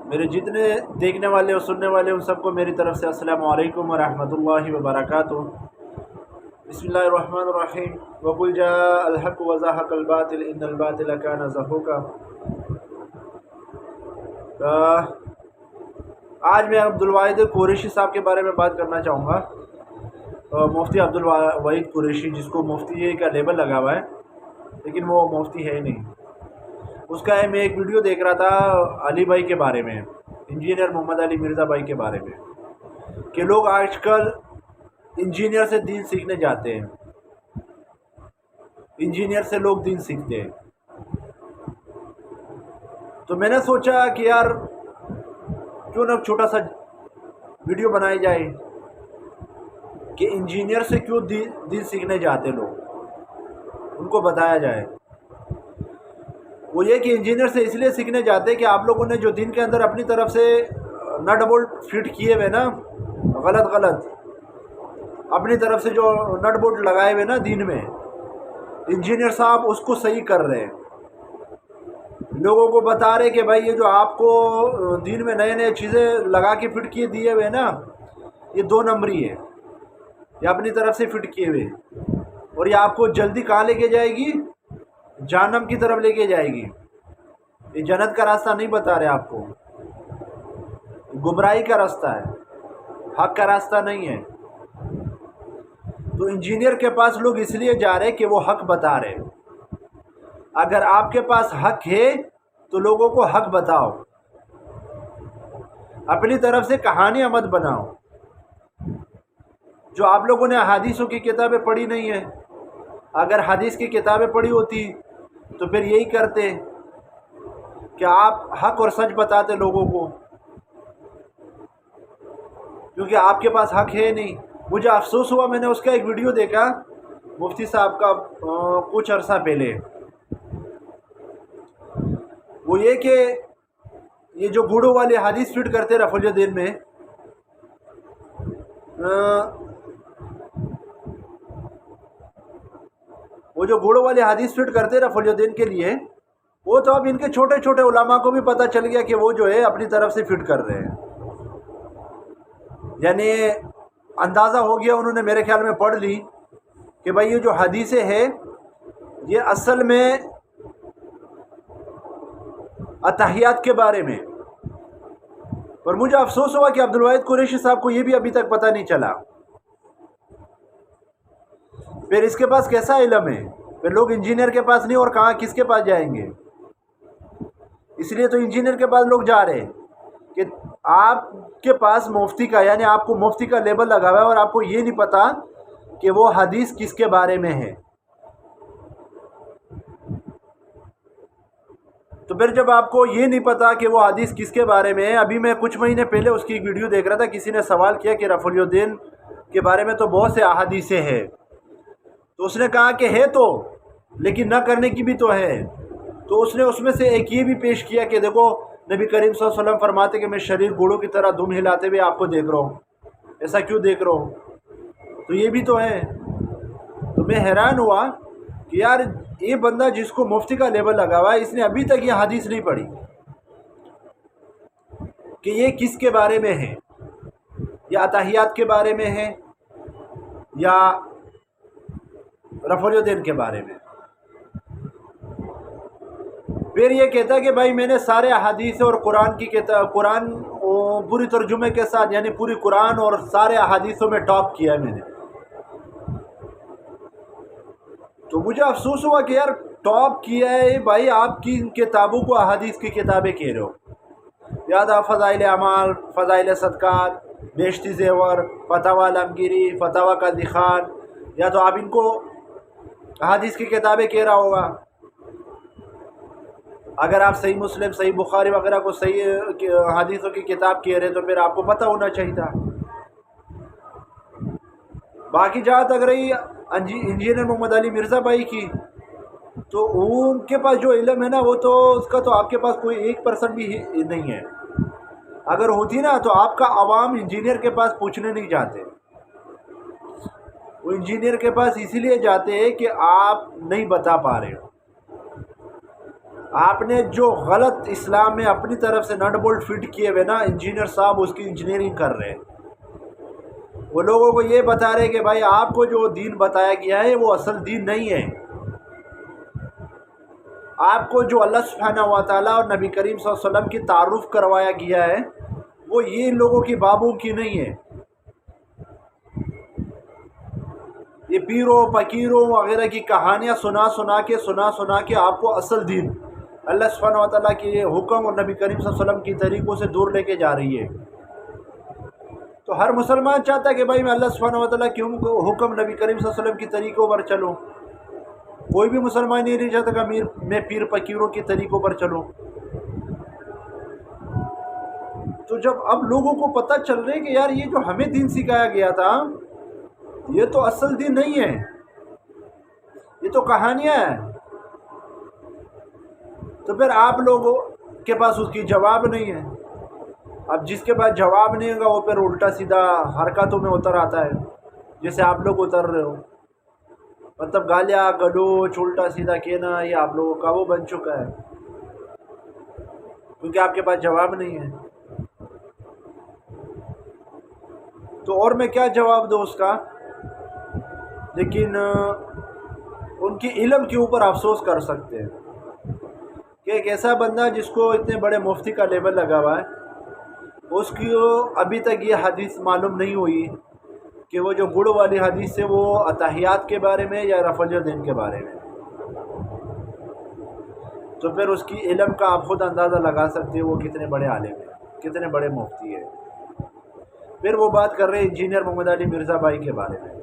میرے جتنے دیکھنے والے اور سننے والے ان سب کو میری طرف سے السلام علیکم ورحمۃ اللہ وبرکاتہ۔ بسم اللہ الرحمن الرحیم۔ وقل جاء الحق وزهق الباطل ان الباطل كان زهوقا۔ آج میں عبدالواحد قریشی صاحب کے بارے میں بات کرنا چاہوں گا۔ مفتی عبدالواحد قریشی، جس کو مفتی کا لیبل لگا ہوا ہے لیکن وہ مفتی ہے ہی نہیں۔ اس کا میں ایک ویڈیو دیکھ رہا تھا علی بھائی کے بارے میں، انجینئر محمد علی مرزا بھائی کے بارے میں، کہ لوگ آج کل انجینئر سے دین سیکھنے جاتے ہیں، انجینئر سے لوگ دین سیکھتے ہیں۔ تو میں نے سوچا کہ یار کیوں نہ چھوٹا سا ویڈیو بنائی جائے کہ انجینئر سے کیوں دین سیکھنے جاتے لوگ، ان کو بتایا جائے۔ وہ یہ کہ انجینئر سے اس لیے سیکھنے جاتے کہ آپ لوگوں نے جو دین کے اندر اپنی طرف سے نٹ بولٹ فٹ کیے ہوئے نا، غلط اپنی طرف سے جو نٹ بولٹ لگائے ہوئے نا دین میں، انجینئر صاحب اس کو صحیح کر رہے ہیں، لوگوں کو بتا رہے کہ بھائی یہ جو آپ کو دین میں نئے چیزیں لگا کے فٹ کیے دیے ہوئے نا، یہ 2 نمبری ہے، یہ اپنی طرف سے فٹ کیے ہوئے، اور یہ آپ کو جلدی کہاں لے کے جائے گی؟ جہنم کی طرف لے کے جائے گی۔ یہ جنت کا راستہ نہیں بتا رہے آپ کو، گمراہی کا راستہ ہے، حق کا راستہ نہیں ہے۔ تو انجینئر کے پاس لوگ اس لیے جا رہے کہ وہ حق بتا رہے۔ اگر آپ کے پاس حق ہے تو لوگوں کو حق بتاؤ، اپنی طرف سے کہانیاں مت بناؤ۔ جو آپ لوگوں نے حدیثوں کی کتابیں پڑھی نہیں ہیں، اگر حدیث کی کتابیں پڑھی ہوتی تو پھر یہی کرتے کہ آپ حق اور سچ بتاتے لوگوں کو، کیونکہ آپ کے پاس حق ہے نہیں۔ مجھے افسوس ہوا، میں نے اس کا ایک ویڈیو دیکھا مفتی صاحب کا کچھ عرصہ پہلے، وہ یہ کہ یہ جو گھوڑوں والے حدیث فٹ کرتے رفع الدین میں، وہ جو گھوڑوں والے حدیث فٹ کرتے رفع الدین کے لیے، وہ تو اب ان کے چھوٹے چھوٹے علماء کو بھی پتہ چل گیا کہ وہ جو ہے اپنی طرف سے فٹ کر رہے ہیں، یعنی اندازہ ہو گیا، انہوں نے میرے خیال میں پڑھ لی کہ بھائی یہ جو حدیثیں ہیں یہ اصل میں اتحیات کے بارے میں۔ پر مجھے افسوس ہوا کہ عبدالواحد قریشی صاحب کو یہ بھی ابھی تک پتہ نہیں چلا۔ پھر اس کے پاس کیسا علم ہے؟ پھر لوگ انجینئر کے پاس نہیں اور کہاں کس کے پاس جائیں گے؟ اس لیے تو انجینئر کے پاس لوگ جا رہے ہیں کہ آپ کے پاس مفتی کا، یعنی آپ کو مفتی کا لیبل لگا ہوا ہے اور آپ کو یہ نہیں پتا کہ وہ حدیث کس کے بارے میں ہے۔ تو پھر جب آپ کو یہ نہیں پتا کہ وہ حدیث کس کے بارے میں ہے، ابھی میں کچھ مہینے پہلے اس کی ایک ویڈیو دیکھ رہا تھا، کسی نے سوال کیا کہ رفع الدین کے بارے میں تو بہت سے احادیثیں ہیں، تو اس نے کہا کہ ہے تو، لیکن نہ کرنے کی بھی تو ہے۔ تو اس نے اس میں سے ایک یہ بھی پیش کیا کہ دیکھو نبی کریم صلی اللہ علیہ وسلم فرماتے کہ میں شریر گھوڑوں کی طرح دم ہلاتے ہوئے آپ کو دیکھ رہا ہوں، ایسا کیوں دیکھ رہا ہوں؟ تو یہ بھی تو ہے۔ تو میں حیران ہوا کہ یار یہ بندہ جس کو مفتی کا لیبل لگا ہوا ہے، اس نے ابھی تک یہ حدیث نہیں پڑھی کہ یہ کس کے بارے میں ہے، یا اتحیات کے بارے میں ہے یا رفع الدین کے بارے میں۔ پھر یہ کہتا ہے کہ بھائی میں نے سارے احادیث اور قرآن کی قرآن پوری ترجمے کے ساتھ، یعنی پوری قرآن اور سارے احادیثوں میں ٹاپ کیا ہے میں نے۔ تو مجھے افسوس ہوا کہ یار ٹاپ کیا ہے بھائی، آپ کی ان کتابوں کو احادیث کی کتابیں کہہ رہے ہو، یاد آ فضائل اعمال، فضائل صدقات، بیشتی زیور، فتاوی عالمگیری، فتاوی قاضی خان، یا تو آپ ان کو احادیث کی کتابیں کہہ رہا ہوگا۔ اگر آپ صحیح مسلم، صحیح بخاری وغیرہ کو صحیح حدیثوں کی کتاب کہہ رہے تو پھر آپ کو پتہ ہونا چاہیے تھا۔ باقی جہاں تک رہی انجینئر محمد علی مرزا بھائی کی، تو ان کے پاس جو علم ہے نا، وہ تو اس کا تو آپ کے پاس کوئی 1% بھی نہیں ہے۔ اگر ہوتی نا تو آپ کا عوام انجینئر کے پاس پوچھنے نہیں جاتے، وہ انجینئر کے پاس اسی لیے جاتے ہیں کہ آپ نہیں بتا پا رہے ہو۔ آپ نے جو غلط اسلام میں اپنی طرف سے نٹ بولٹ فٹ کیے ہوئے نا، انجینئر صاحب اس کی انجینئرنگ کر رہے ہیں، وہ لوگوں کو یہ بتا رہے کہ بھائی آپ کو جو دین بتایا گیا ہے وہ اصل دین نہیں ہے، آپ کو جو اللہ سبحانہ و تعالیٰ اور نبی کریم صلی اللہ علیہ وسلم کی تعارف کروایا گیا ہے وہ یہ ان لوگوں کی بابوں کی نہیں ہے، یہ پیروں فقیروں وغیرہ کی کہانیاں سنا کے آپ کو اصل دین اللہ سبحانہ و تعالیٰ کے حکم اور نبی کریم صلی اللہ علیہ وسلم کی طریقوں سے دور لے کے جا رہی ہے۔ تو ہر مسلمان چاہتا ہے کہ بھائی میں اللہ سبحانہ و تعالیٰ کے حکم نبی کریم صلی اللہ علیہ وسلم کی طریقوں پر چلوں، کوئی بھی مسلمان نہیں چاہتا کہ میں پیر فقیروں کے طریقوں پر چلوں۔ تو جب اب لوگوں کو پتہ چل رہا ہے کہ یار یہ جو ہمیں دین سکھایا گیا تھا یہ تو اصل دین نہیں ہے، یہ تو کہانیاں ہیں، تو پھر آپ لوگوں کے پاس اس کی جواب نہیں ہے۔ اب جس کے پاس جواب نہیں ہوگا وہ پھر الٹا سیدھا حرکاتوں میں اتر آتا ہے، جیسے آپ لوگ اتر رہے ہو، مطلب گالیاں گلوچ الٹا سیدھا کہنا یہ آپ لوگوں کا وہ بن چکا ہے، کیونکہ آپ کے پاس جواب نہیں ہے۔ تو اور میں کیا جواب دوں اس کا، لیکن ان کی علم کے اوپر افسوس کر سکتے ہیں کہ ایک ایسا بندہ جس کو اتنے بڑے مفتی کا لیبل لگا ہوا ہے، اس کی ابھی تک یہ حدیث معلوم نہیں ہوئی کہ وہ جو گڑ والی حدیث ہے وہ اتحیات کے بارے میں یا رفع الیدین کے بارے میں، تو پھر اس کی علم کا آپ خود اندازہ لگا سکتے ہیں وہ کتنے بڑے عالم ہیں، کتنے بڑے مفتی ہیں۔ پھر وہ بات کر رہے ہیں انجینئر محمد علی مرزا بھائی کے بارے میں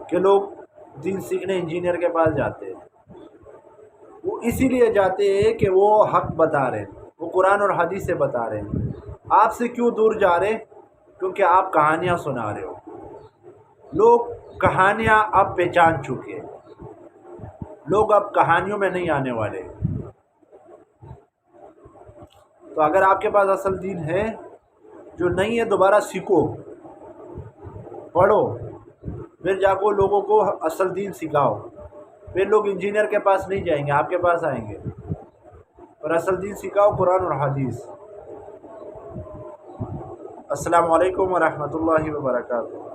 کہ لوگ دین سیکھنے انجینئر کے پاس جاتے ہیں، وہ اسی لیے جاتے ہیں کہ وہ حق بتا رہے ہیں، وہ قرآن اور حدیث سے بتا رہے ہیں۔ آپ سے کیوں دور جا رہے ہیں؟ کیونکہ آپ کہانیاں سنا رہے ہو، لوگ کہانیاں اب پہچان چکے ہیں، لوگ اب کہانیوں میں نہیں آنے والے۔ تو اگر آپ کے پاس اصل دین ہے، جو نہیں ہے دوبارہ سیکھو، پڑھو، پھر جا کو لوگوں کو اصل دین سکھاؤ، پھر لوگ انجینئر کے پاس نہیں جائیں گے، آپ کے پاس آئیں گے، اور اصل دین سکھاؤ قرآن اور حدیث۔ السلام علیکم ورحمۃ اللہ وبرکاتہ۔